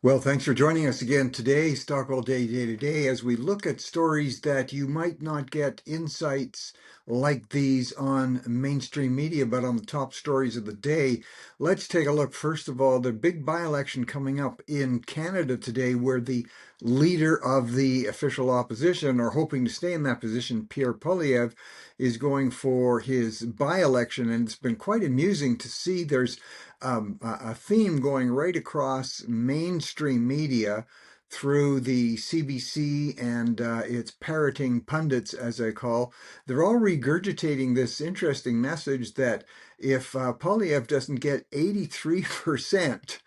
Well, thanks for joining us again today, Stockwell Day to Day, as we look at stories that you might not get insights like these on mainstream media, but on the top stories of the day. Let's take a look, first of all, the big by-election coming up in Canada today, where the leader of the official opposition, or hoping to stay in that position, Pierre Poilievre, is going for his by-election. And it's been quite amusing to see there's a theme going right across mainstream media through the CBC and its parroting pundits, as I call. They're all regurgitating this interesting message that if Poilievre doesn't get 83%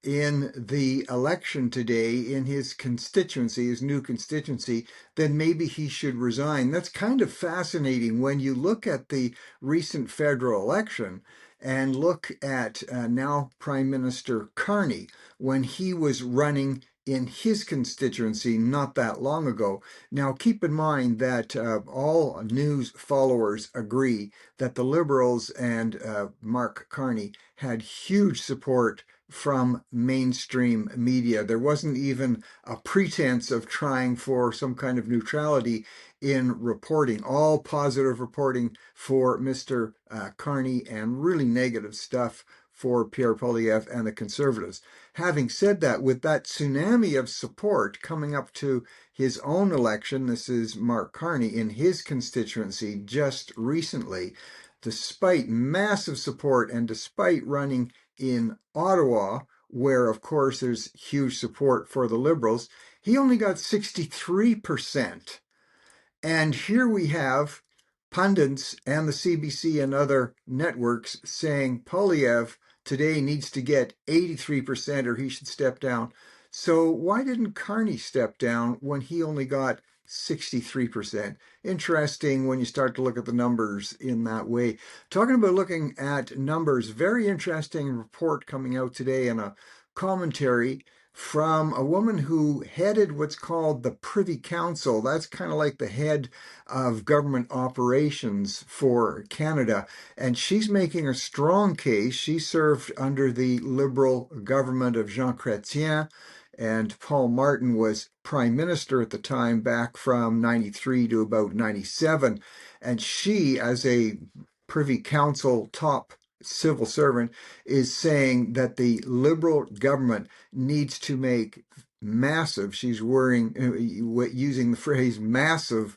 in the election today in his constituency, his new constituency, then maybe he should resign. That's kind of fascinating when you look at the recent federal election and look at now Prime Minister Carney when he was running in his constituency not that long ago. Now, keep in mind that all news followers agree that the Liberals and Mark Carney had huge support from mainstream media. There wasn't even a pretense of trying for some kind of neutrality in reporting. All positive reporting for Mr. Carney and really negative stuff for Pierre Poilievre and the Conservatives. Having said that, with that tsunami of support coming up to his own election, this is Mark Carney in his constituency just recently, despite massive support and despite running in Ottawa, where, of course, there's huge support for the Liberals, he only got 63%. And here we have pundits and the CBC and other networks saying Poilievre today needs to get 83% or he should step down. So why didn't Carney step down when he only got 63%? Interesting when you start to look at the numbers in that way. Talking about looking at numbers, very interesting report coming out today in a commentary from a woman who headed what's called the Privy Council. That's kind of like the head of government operations for Canada. And she's making a strong case. She served under the Liberal government of Jean Chrétien, and Paul Martin was prime minister at the time, back from 93 to about 97. And she, as a Privy Council top civil servant, is saying that the Liberal government needs to make massive, she's using the phrase massive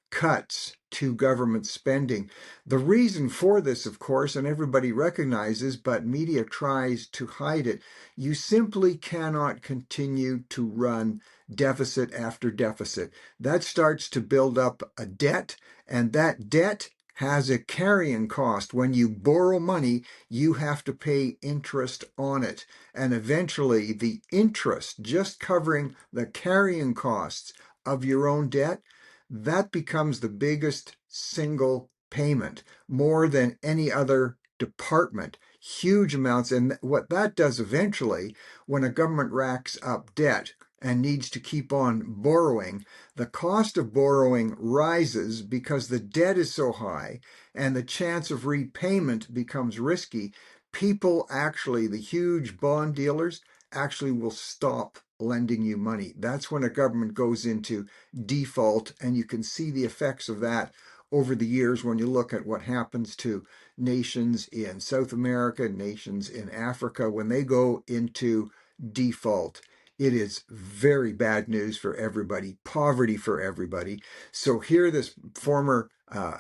cuts to government spending. The reason for this, of course, and everybody recognizes, but media tries to hide it, you simply cannot continue to run deficit after deficit. That starts to build up a debt, and that debt has a carrying cost. When you borrow money, you have to pay interest on it. And eventually, the interest, just covering the carrying costs of your own debt, that becomes the biggest single payment, more than any other department. Huge amounts. And what that does eventually, when a government racks up debt and needs to keep on borrowing, the cost of borrowing rises because the debt is so high and the chance of repayment becomes risky. People actually, the huge bond dealers, actually will stop lending you money. That's when a government goes into default, and you can see the effects of that over the years when you look at what happens to nations in South America, nations in Africa, when they go into default. It is very bad news for everybody, poverty for everybody. So here, this former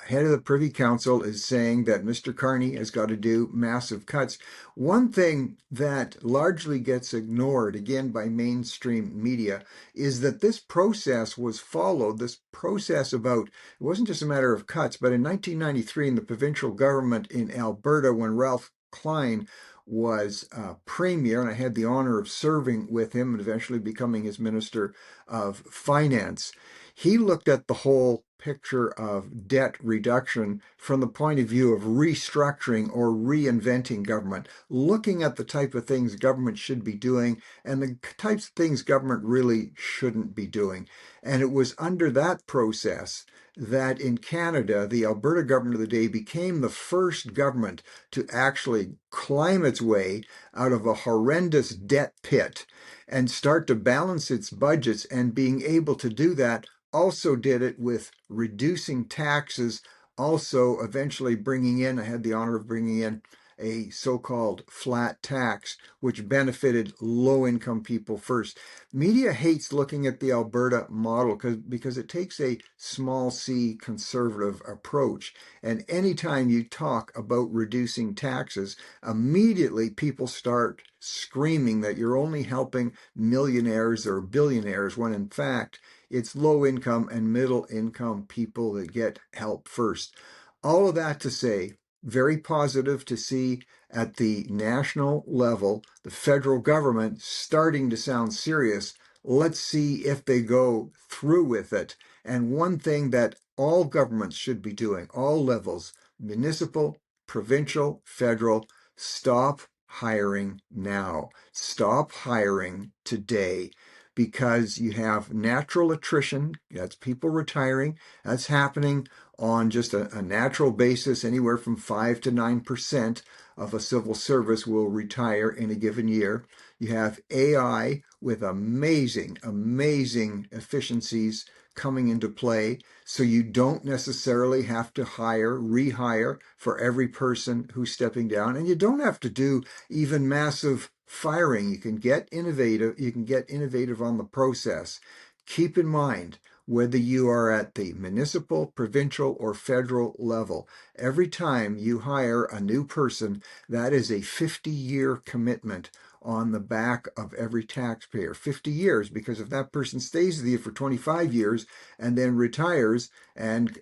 head of the Privy Council is saying that Mr. Carney has got to do massive cuts. One thing that largely gets ignored, again, by mainstream media, is that this process was followed, this process about, it wasn't just a matter of cuts, but in 1993 in the provincial government in Alberta, when Ralph Klein was premier, and I had the honor of serving with him and eventually becoming his Minister of Finance, he looked at the whole picture of debt reduction from the point of view of restructuring or reinventing government, looking at the type of things government should be doing and the types of things government really shouldn't be doing. And it was under that process that in Canada, the Alberta government of the day became the first government to actually climb its way out of a horrendous debt pit and start to balance its budgets. And being able to do that, also did it with reducing taxes, also eventually bringing in, I had the honor of bringing in a so-called flat tax, which benefited low-income people first. Media hates looking at the Alberta model because it takes a small c conservative approach. And anytime you talk about reducing taxes, immediately people start screaming that you're only helping millionaires or billionaires, when in fact it's low income and middle income people that get help first. All of that to say, very positive to see at the national level the federal government starting to sound serious. Let's see if they go through with it. And one thing that all governments should be doing, all levels, municipal, provincial, federal, stop hiring now. Stop hiring today, because you have natural attrition. That's people retiring. That's happening on just a natural basis. Anywhere from 5 to 9% of a civil service will retire in a given year. You have AI with amazing, amazing efficiencies coming into play. So you don't necessarily have to rehire for every person who's stepping down. And you don't have to do even massive firing. You can get innovative on the process. Keep in mind, whether you are at the municipal, provincial, or federal level, every time you hire a new person, that is a 50-year commitment on the back of every taxpayer. 50 years, because if that person stays with you for 25 years and then retires and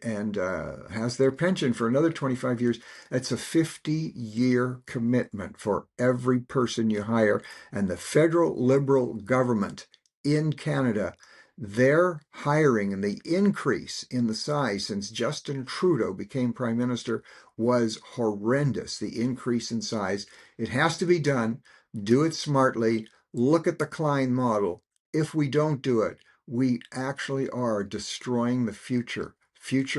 has their pension for another 25 years, that's a 50-year commitment for every person you hire. And the federal Liberal government in Canada, their hiring and the increase in the size since Justin Trudeau became Prime Minister was horrendous. The increase in size. It has to be done. Do it smartly. Look at the Klein model. If we don't do it, we actually are destroying the future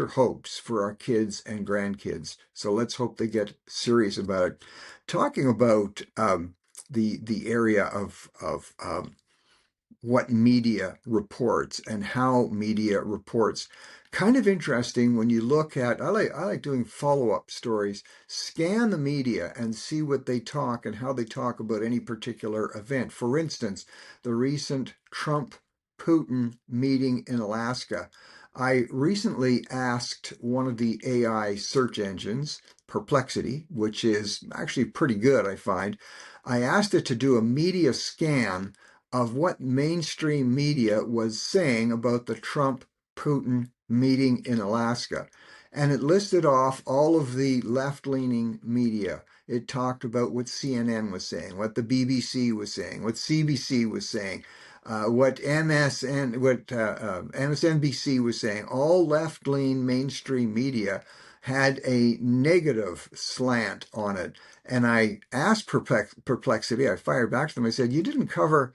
hopes for our kids and grandkids. So let's hope they get serious about it. Talking about the area of what media reports and how media reports. Kind of interesting when you look at, I like doing follow-up stories, scan the media and see what they talk and how they talk about any particular event. For instance, the recent Trump-Putin meeting in Alaska. I recently asked one of the AI search engines, Perplexity, which is actually pretty good, I find. I asked it to do a media scan of what mainstream media was saying about the Trump-Putin meeting in Alaska. And it listed off all of the left-leaning media. It talked about what CNN was saying, what the BBC was saying, what CBC was saying, what MSNBC was saying. All left-leaning mainstream media had a negative slant on it. And I asked Perplexity, I fired back to them, I said, you didn't cover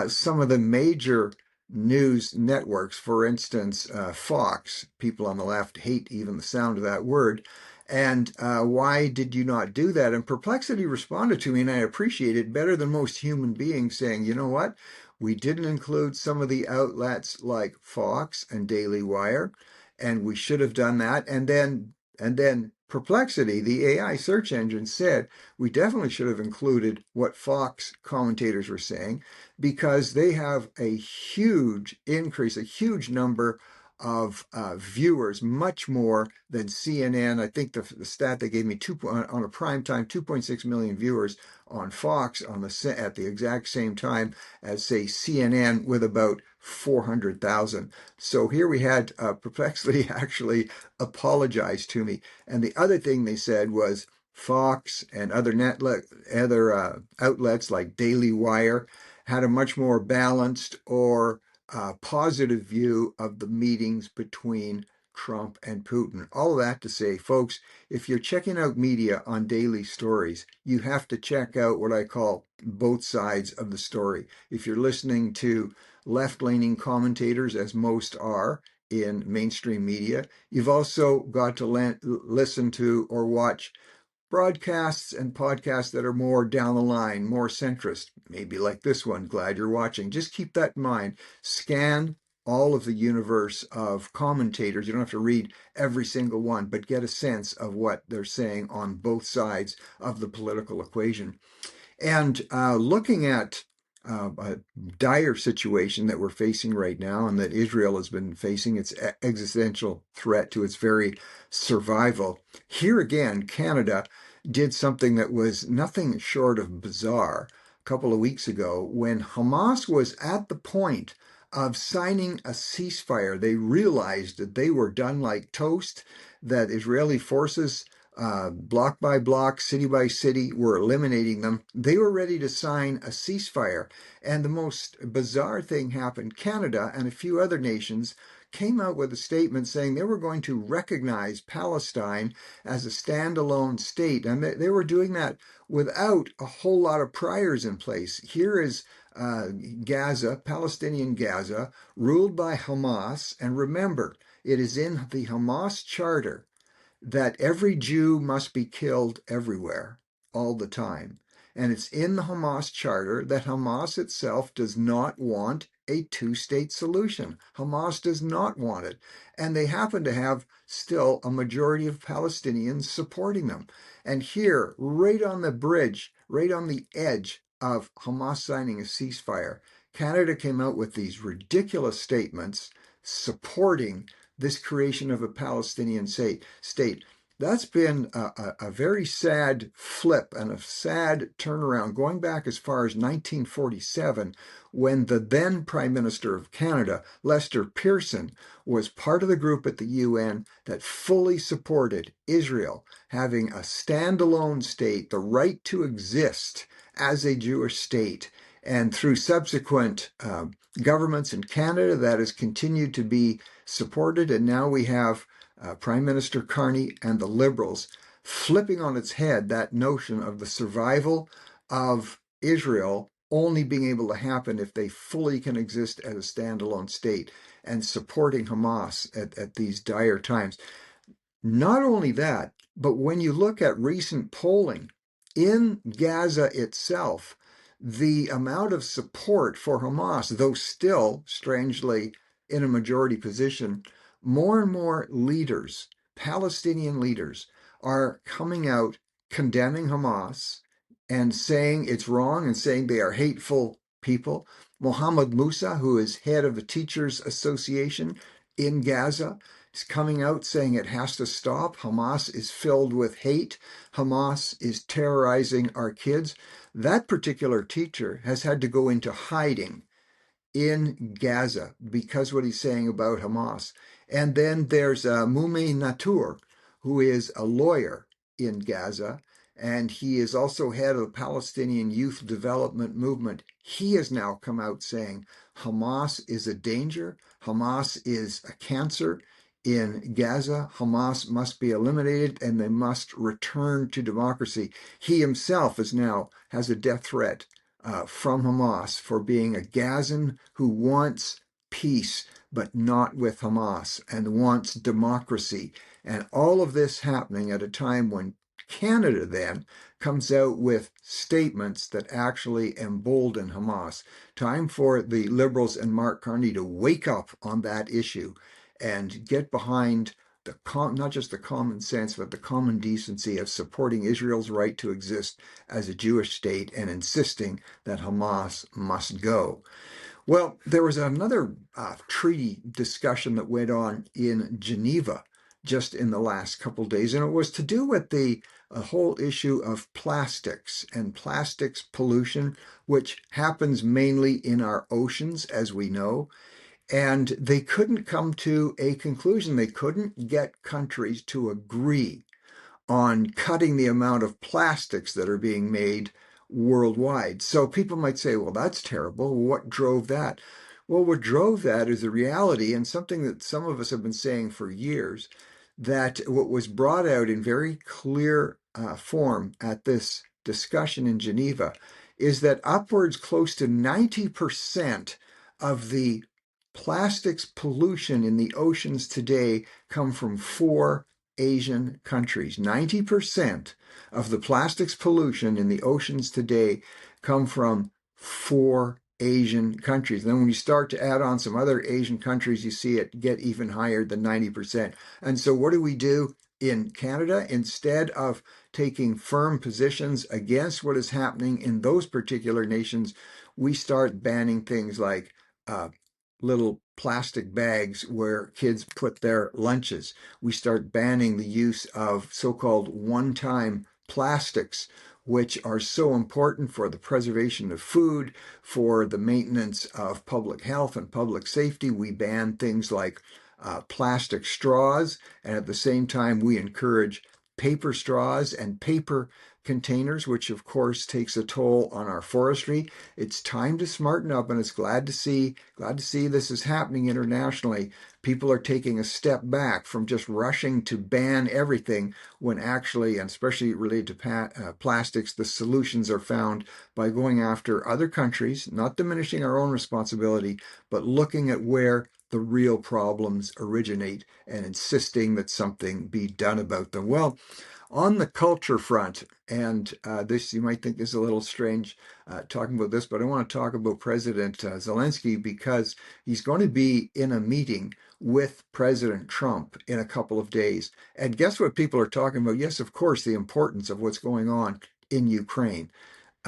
some of the major news networks, for instance, Fox. People on the left hate even the sound of that word. And why did you not do that? And Perplexity responded to me, and I appreciate it better than most human beings, saying, you know what? We didn't include some of the outlets like Fox and Daily Wire, and we should have done that. And then Perplexity, the AI search engine, said we definitely should have included what Fox commentators were saying, because they have a huge increase, a huge number of viewers, much more than CNN. I think the stat they gave me, on a prime time, 2.6 million viewers on Fox at the exact same time as, say, CNN, with about 400,000. So here we had Perplexity actually apologize to me. And the other thing they said was Fox and other outlets like Daily Wire had a much more balanced or positive view of the meetings between Trump, and Putin. All of that to say, folks, if you're checking out media on daily stories, you have to check out what I call both sides of the story. If you're listening to left-leaning commentators, as most are in mainstream media, you've also got to listen to or watch broadcasts and podcasts that are more down the line, more centrist, maybe like this one. Glad you're watching. Just keep that in mind. Scan all of the universe of commentators. You don't have to read every single one, but get a sense of what they're saying on both sides of the political equation. And looking at a dire situation that we're facing right now and that Israel has been facing, its existential threat to its very survival. Here again, Canada did something that was nothing short of bizarre a couple of weeks ago when Hamas was at the point of signing a ceasefire. They realized that they were done like toast, that Israeli forces block by block, city by city, were eliminating them. They were ready to sign a ceasefire. And the most bizarre thing happened. Canada and a few other nations came out with a statement saying they were going to recognize Palestine as a standalone state. And they were doing that without a whole lot of priors in place. Here is Gaza, Palestinian Gaza, ruled by Hamas. And remember, it is in the Hamas charter that every Jew must be killed everywhere, all the time. And it's in the Hamas charter that Hamas itself does not want a two-state solution. Hamas does not want it. And they happen to have still a majority of Palestinians supporting them. And here, right on the bridge, right on the edge of Hamas signing a ceasefire, Canada came out with these ridiculous statements supporting this creation of a Palestinian state. That's been a very sad flip and a sad turnaround, going back as far as 1947, when the then Prime Minister of Canada, Lester Pearson, was part of the group at the UN that fully supported Israel having a standalone state, the right to exist as a Jewish state. And through subsequent governments in Canada, that has continued to be supported. And now we have Prime Minister Carney and the Liberals flipping on its head that notion of the survival of Israel only being able to happen if they fully can exist as a standalone state, and supporting Hamas at these dire times. Not only that, but when you look at recent polling in Gaza itself, the amount of support for Hamas, though still, strangely, in a majority position, more and more leaders, Palestinian leaders, are coming out condemning Hamas and saying it's wrong and saying they are hateful people. Mohammed Musa, who is head of the Teachers Association in Gaza, is coming out saying it has to stop. Hamas is filled with hate. Hamas is terrorizing our kids. That particular teacher has had to go into hiding in Gaza because what he's saying about Hamas. And then there's Mumi Natur, who is a lawyer in Gaza, and he is also head of the Palestinian Youth Development Movement. He has now come out saying Hamas is a danger, Hamas is a cancer in Gaza, Hamas must be eliminated, and they must return to democracy. He himself has a death threat from Hamas for being a Gazan who wants peace, but not with Hamas, and wants democracy. And all of this happening at a time when Canada then comes out with statements that actually embolden Hamas. Time for the Liberals and Mark Carney to wake up on that issue and get behind not just the common sense, but the common decency of supporting Israel's right to exist as a Jewish state and insisting that Hamas must go. Well, there was another treaty discussion that went on in Geneva just in the last couple of days, and it was to do with the whole issue of plastics and plastics pollution, which happens mainly in our oceans, as we know. And they couldn't come to a conclusion. They couldn't get countries to agree on cutting the amount of plastics that are being made worldwide. So people might say, well, that's terrible. What drove that? Well, what drove that is a reality and something that some of us have been saying for years, that what was brought out in very clear form at this discussion in Geneva is that upwards close to 90% of the plastics pollution in the oceans today come from four Asian countries. 90% of the plastics pollution in the oceans today come from four Asian countries. And then when you start to add on some other Asian countries, you see it get even higher than 90%. And so what do we do in Canada? Instead of taking firm positions against what is happening in those particular nations, we start banning things like little plastic bags where kids put their lunches. We start banning the use of so-called one-time plastics, which are so important for the preservation of food, for the maintenance of public health and public safety. We ban things like plastic straws, and at the same time, we encourage paper straws and paper containers, which of course takes a toll on our forestry. It's time to smarten up, and it's glad to see this is happening internationally. People are taking a step back from just rushing to ban everything when actually, and especially related to plastics, the solutions are found by going after other countries, not diminishing our own responsibility, but looking at where the real problems originate and insisting that something be done about them. Well, on the culture front, and this you might think is a little strange talking about this, but I want to talk about President Zelensky because he's going to be in a meeting with President Trump in a couple of days. And guess what people are talking about? Yes, of course, the importance of what's going on in Ukraine.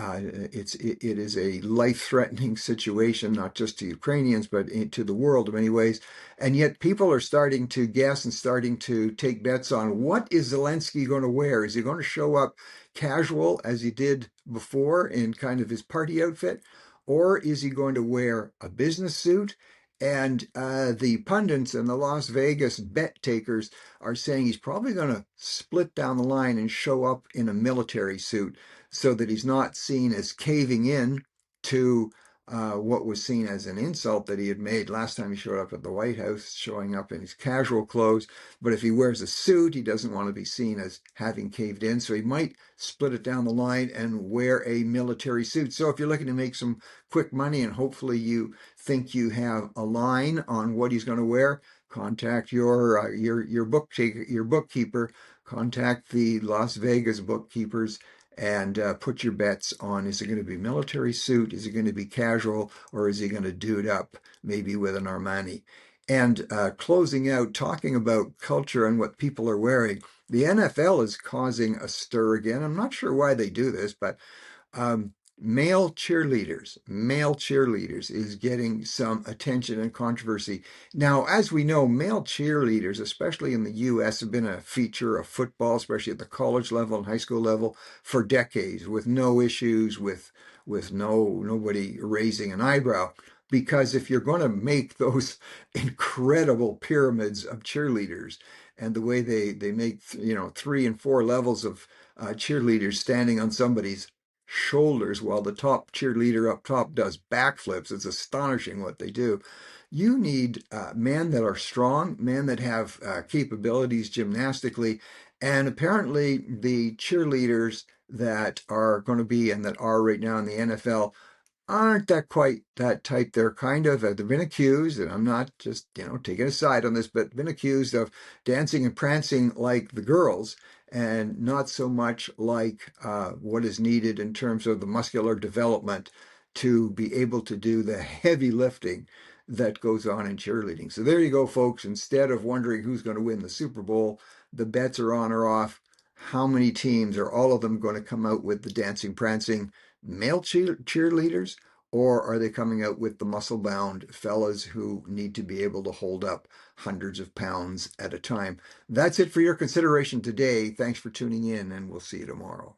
It is a life-threatening situation, not just to Ukrainians, but to the world in many ways. And yet people are starting to guess and starting to take bets on what is Zelensky going to wear? Is he going to show up casual as he did before in kind of his party outfit? Or is he going to wear a business suit? And the pundits and the Las Vegas bet takers are saying he's probably going to split down the line and show up in a military suit so that he's not seen as caving in to what was seen as an insult that he had made last time he showed up at the White House, showing up in his casual clothes. But if he wears a suit, he doesn't want to be seen as having caved in. So he might split it down the line and wear a military suit. So if you're looking to make some quick money and hopefully you think you have a line on what he's going to wear, contact your bookkeeper, contact the Las Vegas bookkeepers, and put your bets on, is it going to be military suit? Is it going to be casual? Or is he going to do it up maybe with an Armani? And closing out, talking about culture and what people are wearing, the NFL is causing a stir again. I'm not sure why they do this, but um, male cheerleaders is getting some attention and controversy. Now, as we know, male cheerleaders, especially in the US, have been a feature of football, especially at the college level and high school level, for decades, with no issues, with nobody raising an eyebrow. Because if you're going to make those incredible pyramids of cheerleaders, and the way they make 3 and 4 levels of cheerleaders standing on somebody's shoulders while the top cheerleader up top does backflips. It's astonishing what they do. You need men that are strong, men that have capabilities gymnastically, and apparently the cheerleaders that are going to be and that are right now in the NFL aren't that quite that type. They're kind of, they've been accused, and I'm not just, taking a side on this, but been accused of dancing and prancing like the girls and not so much like what is needed in terms of the muscular development to be able to do the heavy lifting that goes on in cheerleading. So there you go, folks. Instead of wondering who's going to win the Super Bowl, the bets are on or off. How many teams are all of them going to come out with the dancing, prancing male cheerleaders, or are they coming out with the muscle bound fellas who need to be able to hold up hundreds of pounds at a time? That's it for your consideration today. Thanks for tuning in, and we'll see you tomorrow.